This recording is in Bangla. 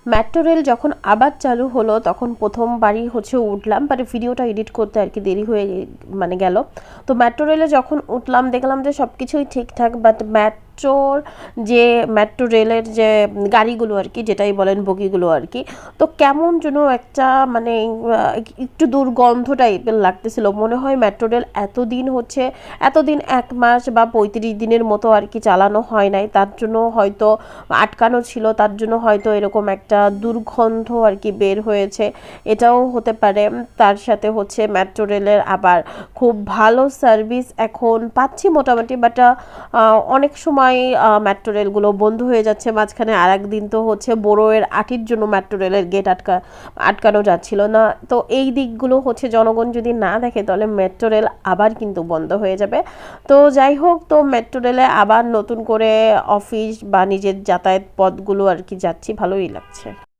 মেট্রো রেল যখন আবার চালু হলো তখন প্রথমবারই হচ্ছে উঠলাম, বাট ভিডিওটা এডিট করতে আর কি দেরি হয়ে মানে গেল। তো মেট্রো রেলে যখন উঠলাম দেখলাম যে সব কিছুই ঠিকঠাক, বাট যে মেট্রো রেলের যে গাড়িগুলো আর কি, যেটাই বলেন বগিগুলো আর কি, তো কেমন যেন একটা মানে একটু দুর্গন্ধ টাইপের লাগতেছিল। মনে হয় মেট্রো রেল এতদিন 1 মাস বা 35 দিনের মতো আর কি চালানো হয় নাই, তার জন্য হয়তো আটকানো ছিল, তার জন্য হয়তো এরকম একটা দুর্গন্ধ আর কি বের হয়েছে, এটাও হতে পারে। তার সাথে হচ্ছে মেট্রো রেলের আবার খুব ভালো সার্ভিস এখন পাচ্ছি মোটামুটি, বাট অনেক সময় মেট্রো রেলগুলো বন্ধ হয়ে যাচ্ছে মাঝখানে। আর একদিন তো হচ্ছে বড়োয়ের আটির জন্য মেট্রো রেলের গেট আটকানো যাচ্ছিল না। তো এই দিকগুলো হচ্ছে জনগণ যদি না দেখে তাহলে মেট্রো রেল আবার কিন্তু বন্ধ হয়ে যাবে। তো যাই হোক, তো মেট্রো রেলে আবার নতুন করে অফিস বা নিজের যাতায়াত পথগুলো আর কি যাচ্ছি, ভালোই লাগছে।